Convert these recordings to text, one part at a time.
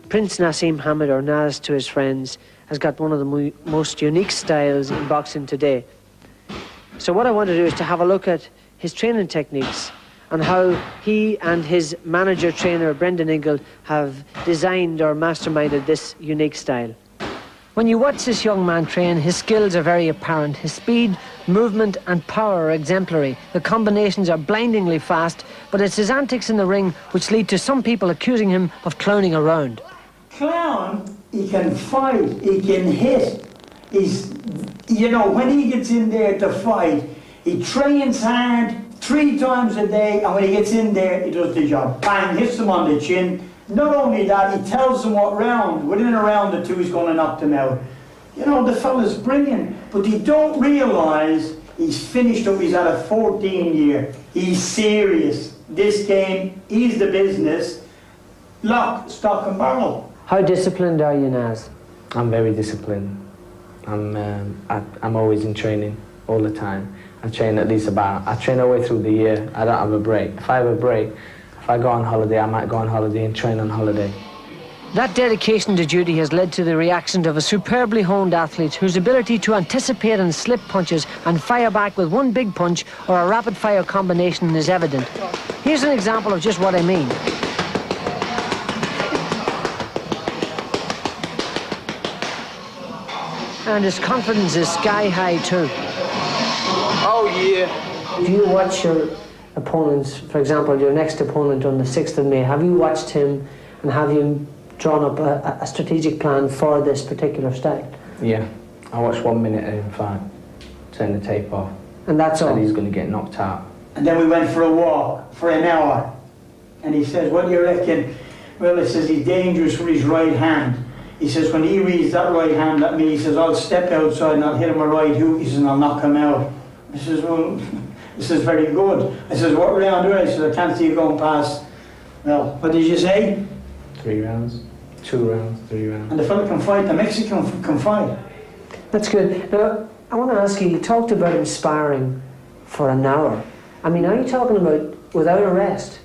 Prince Naseem Hamid, or Nas to his friends, has got one of the most unique styles in boxing today. So what I want to do is to have a look at his training techniques and how he and his manager trainer Brendan Ingle have designed or masterminded this unique style. When you watch this young man train, his skills are very apparent. His speed, movement and power are exemplary. The combinations are blindingly fast, but it's his antics in the ring which lead to some people accusing him of clowning around. Clown, he can fight, he can hit. He's, you know, when he gets in there to fight, he trains hard 3 times a day, and when he gets in there, he does the job. Bang, hits them on the chin. Not only that, he tells them what round, within a round or 2, he's going to knock them out. You know, the fella's brilliant, but they don't realise he's finished up, he's at a 14 year. He's serious. This game, he's the business. Lock, stock and barrel. How disciplined are you, Naz? I'm very disciplined. I'm always in training all the time. I train at least I train all the way through the year. I don't have a break. If I have a break, if I go on holiday, I might go on holiday and train on holiday. That dedication to duty has led to the reaction of a superbly honed athlete whose ability to anticipate and slip punches and fire back with one big punch or a rapid-fire combination is evident. Here's an example of just what I mean. And his confidence is sky high too. Oh yeah. Do you watch your opponents, for example, your next opponent on the 6th of May, have you watched him and have you drawn up a strategic plan for this particular style? Yeah, I watched 1 minute of him fight, turn the tape off. And that's all? And he's going to get knocked out. And then we went for a walk for an hour. And he says, what do you reckon? Well, he says he's dangerous with his right hand. He says, when he reads that right hand at me, he says, I'll step outside and I'll hit him a right hook, he says, and I'll knock him out. I says, well, this is very good. I says, what round do I? He says, I can't see you going past. Well, what did you say? 3 rounds, 2 rounds, 3 rounds. And the fella can fight, the Mexican can fight. That's good. Now, I want to ask you talked about him sparring for an hour. I mean, are you talking about without a rest?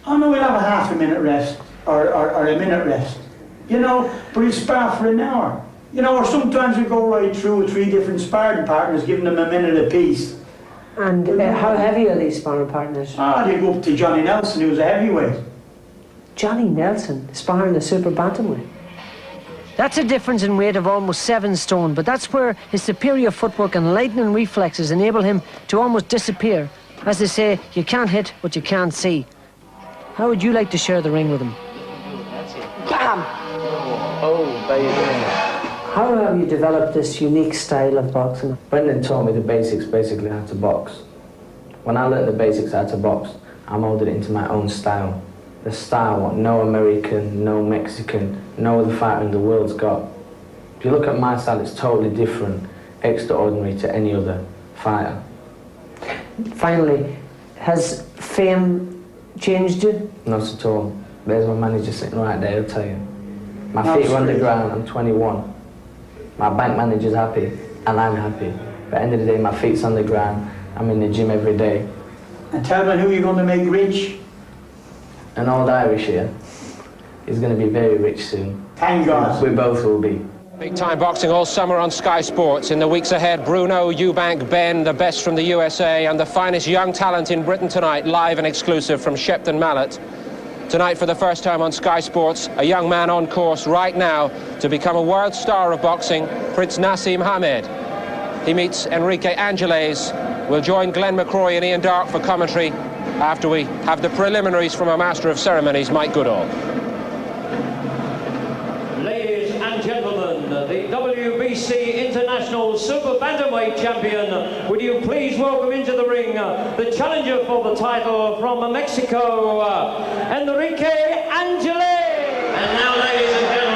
Oh no, we'll have a half a minute rest, or a minute rest. You know, but we spar for an hour. You know, or sometimes we go right through with 3 different sparring partners, giving them a minute apiece. And how heavy are these sparring partners? They go up to Johnny Nelson, who was a heavyweight. Johnny Nelson sparring a super bantamweight. That's a difference in weight of almost 7 stone, but that's where his superior footwork and lightning reflexes enable him to almost disappear. As they say, you can't hit what you can't see. How would you like to share the ring with him? Bam! Oh, baby. How have you developed this unique style of boxing? Brendan taught me the basics, basically how to box. When I learned the basics how to box, I molded it into my own style. The style what no American, no Mexican, no other fighter in the world's got. If you look at my style, it's totally different, extraordinary to any other fighter. Finally, has fame changed you? Not at all. There's my manager sitting right there, he'll tell you. My feet are on the ground, I'm 21. My bank manager's happy, and I'm happy. But at the end of the day, my feet's on the ground, I'm in the gym every day. And tell me who you're going to make rich. An old Irish here is going to be very rich soon. Thank God. We both will be. Big time boxing all summer on Sky Sports. In the weeks ahead, Bruno, Eubank, Ben, the best from the USA, and the finest young talent in Britain tonight, live and exclusive from Shepton Mallet. Tonight, for the first time on Sky Sports, a young man on course right now to become a world star of boxing, Prince Naseem Hamid. He meets Enrique Angeles. We'll join Glenn McCroy and Ian Darke for commentary after we have the preliminaries from our Master of Ceremonies, Mike Goodall. Ladies and gentlemen, the WBC International Super Bantamweight Champion, would you please welcome into the ring the challenger for the title from Mexico, Enrique Angeles. And now, ladies and gentlemen,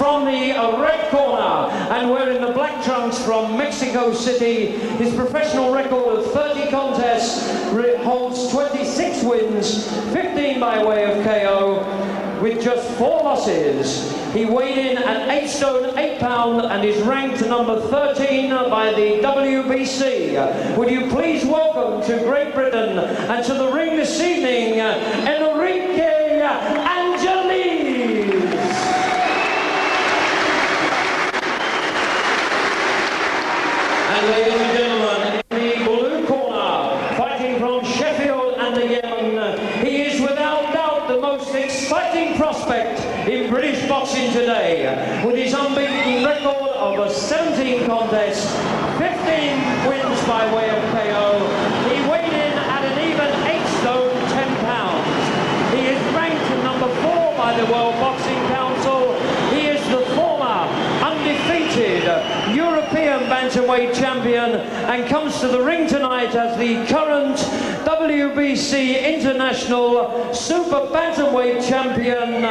from the red corner, and wearing the black trunks from Mexico City. His professional record of 30 contests holds 26 wins, 15 by way of KO, with just 4 losses. He weighed in at 8 stone 8 pound and is ranked number 13 by the WBC. Would you please welcome to Great Britain and to the ring this evening, Enrique Angeles. And ladies and gentlemen, in the blue corner, fighting from Sheffield and the Yemen, he is without doubt the most exciting prospect in British boxing today, with his unbeaten record of 17 contests, 15 wins by way of KO. He weighed in at an even 8 stone 10 pounds. He is ranked number 4 by the World Boxing Council. He is the former undefeated European bantamweight champion and comes to the ring tonight as the current WBC International Super Bantamweight champion,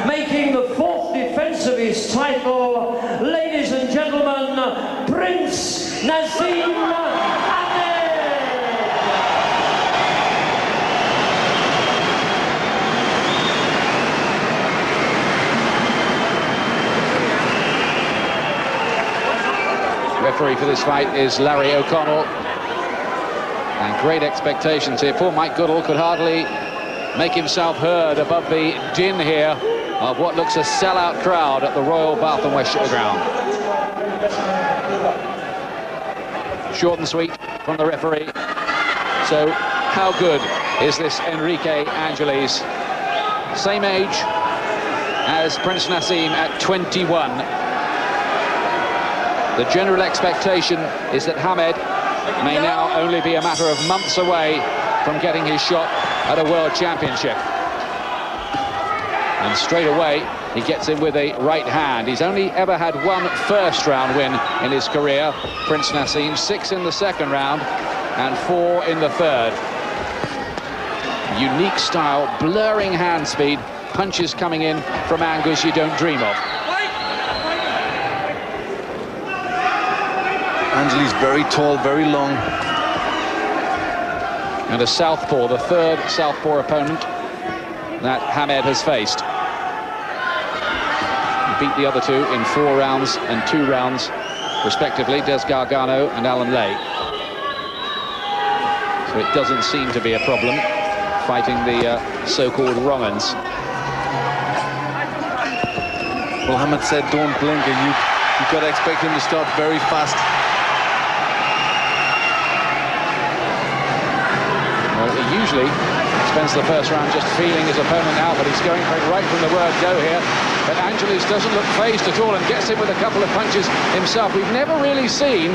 making the 4th defense of his title. Ladies and gentlemen, Prince Naseem. Referee for this fight is Larry O'Connell, and great expectations here. Poor Mike Goodall could hardly make himself heard above the din here of what looks a sellout crowd at the Royal Bath and West Showground. Short and sweet from the referee. So how good is this Enrique Angeles? Same age as Prince Naseem at 21. The general expectation is that Hamed may now only be a matter of months away from getting his shot at a World Championship. And straight away, he gets in with a right hand. He's only ever had 1 first-round win in his career, Prince Naseem, 6 in the second round and 4 in the third. Unique style, blurring hand speed, punches coming in from angles you don't dream of. Angeles very tall, very long. And a southpaw, the 3rd southpaw opponent that Hamed has faced. He beat the other 2 in 4 rounds and 2 rounds, respectively, Des Gargano and Alan Lay. So it doesn't seem to be a problem fighting the so-called wrong-uns. Well, Hamed said don't blink, and you've got to expect him to start very fast. Usually spends the first round just feeling his opponent out, but he's going for it right from the word go here. But Angeles doesn't look phased at all and gets in with a couple of punches himself. We've never really seen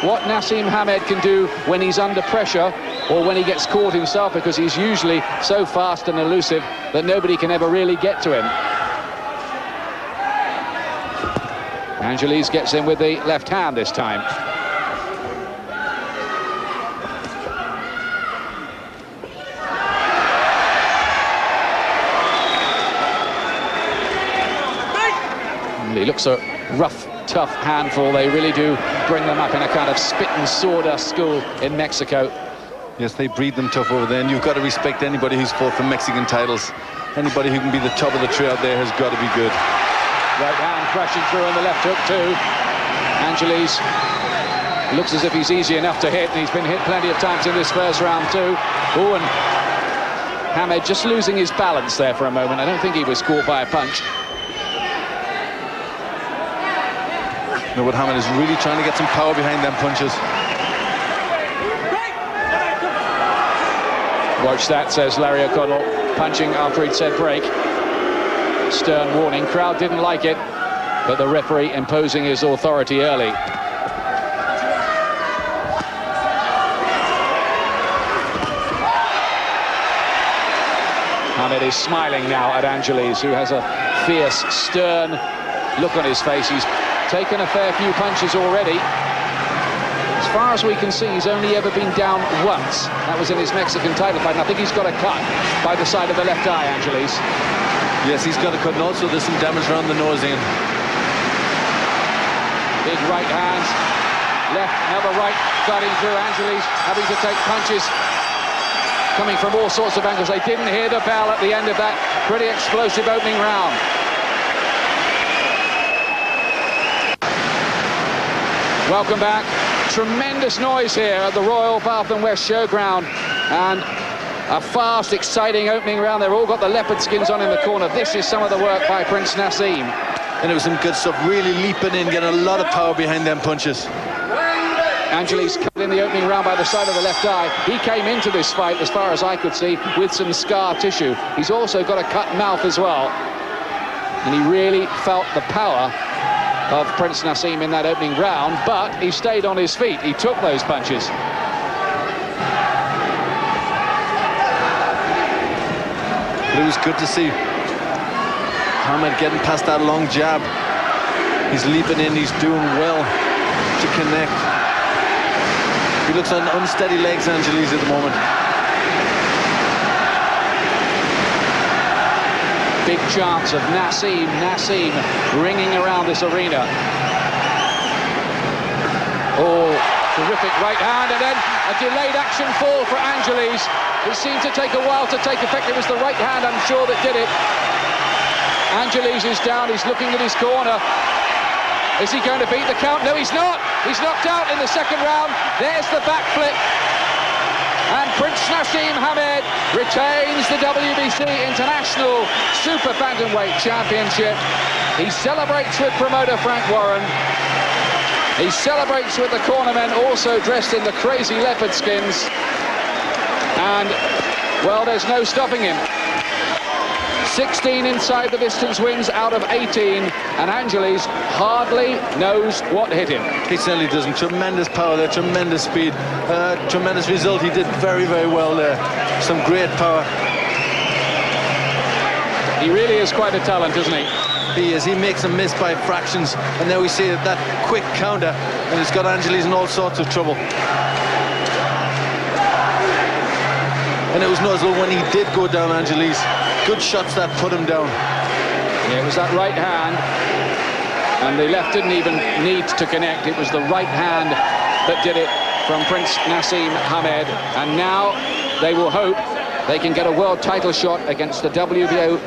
what Naseem Hamed can do when he's under pressure or when he gets caught himself, because he's usually so fast and elusive that nobody can ever really get to him. Angeles gets in with the left hand this time. He looks a rough, tough handful. They really do bring them up in a kind of spit and sawdust school in Mexico. Yes, they breed them tough over there, and you've got to respect anybody who's fought for Mexican titles. Anybody who can be the top of the tree out there has got to be good. Right hand crashing through on the left hook too. Angeles looks as if he's easy enough to hit, and he's been hit plenty of times in this first round too. Oh, and Hamed just losing his balance there for a moment. I don't think he was caught by a punch. No, but Hamed is really trying to get some power behind them punches. Watch that, says Larry O'Connell, punching after he'd said break. Stern warning. Crowd didn't like it, but the referee imposing his authority early. Hamed is smiling now at Angeles, who has a fierce, stern look on his face. He's taken a fair few punches already. As far as we can see, he's only ever been down once. That was in his Mexican title fight, and I think he's got a cut by the side of the left eye, Angeles. Yes, he's got a cut, and also there's some damage around the nose in. Big right hands, left, another right, cutting through. Angeles having to take punches coming from all sorts of angles. They didn't hear the bell at the end of that pretty explosive opening round. Welcome back. Tremendous noise here at the Royal Bath and West Showground, and a fast, exciting opening round. They've all got the leopard skins on in the corner. This is some of the work by Prince Naseem. And it was some good stuff, really leaping in, getting a lot of power behind them punches. Angeles cut in the opening round by the side of the left eye. He came into this fight, as far as I could see, with some scar tissue. He's also got a cut mouth as well. And he really felt the power of Prince Naseem in that opening round, but he stayed on his feet. He took those punches. It was good to see Hamid getting past that long jab. He's leaping in, he's doing well to connect. He looks on unsteady legs, Angeles, at the moment. Big chance of Naseem ringing around this arena. Oh, terrific right hand, and then a delayed action fall for Angeles. It seemed to take a while to take effect. It was the right hand, I'm sure, that did it. Angeles is down, he's looking at his corner. Is he going to beat the count? No, he's not. He's knocked out in the second round. There's the backflip. And Prince Naseem Hamed retains the WBC International Super Bantamweight Championship. He celebrates with promoter Frank Warren. He celebrates with the cornermen, also dressed in the crazy leopard skins. And, well, there's no stopping him. 16 inside the distance wins out of 18, and Angeles hardly knows what hit him. He certainly doesn't. Tremendous power there, tremendous speed, tremendous result. He did very, very well there. Some great power. He really is quite a talent, isn't he? He is. He makes them miss by fractions, and now we see that quick counter, and it's got Angeles in all sorts of trouble. And it was noticeable when he did go down, Angeles. Good shots that put him down. Yeah, it was that right hand, and the left didn't even need to connect. It was the right hand that did it from Prince Naseem Hamed. And now they will hope they can get a world title shot against the WBA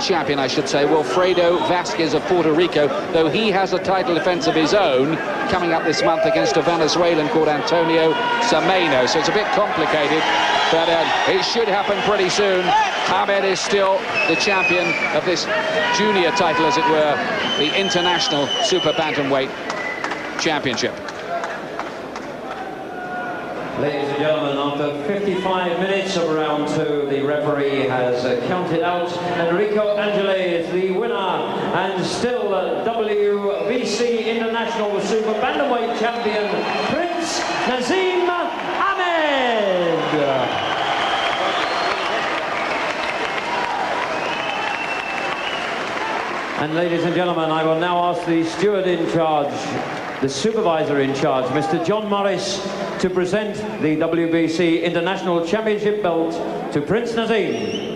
champion, I should say, Wilfredo Vasquez of Puerto Rico, though he has a title defense of his own coming up this month against a Venezuelan called Antonio Sameno. So it's a bit complicated, but it should happen pretty soon. Hamed is still the champion of this junior title, as it were, the International Super Bantamweight Championship. Ladies and gentlemen, after 55 minutes of round two, the referee has counted out Enrique Angeles, the winner and still WBC International Super Bantamweight Champion, Prince Naseem Hamed. And ladies and gentlemen, I will now ask the steward in charge, the supervisor in charge, Mr. John Morris, to present the WBC International Championship belt to Prince Naseem.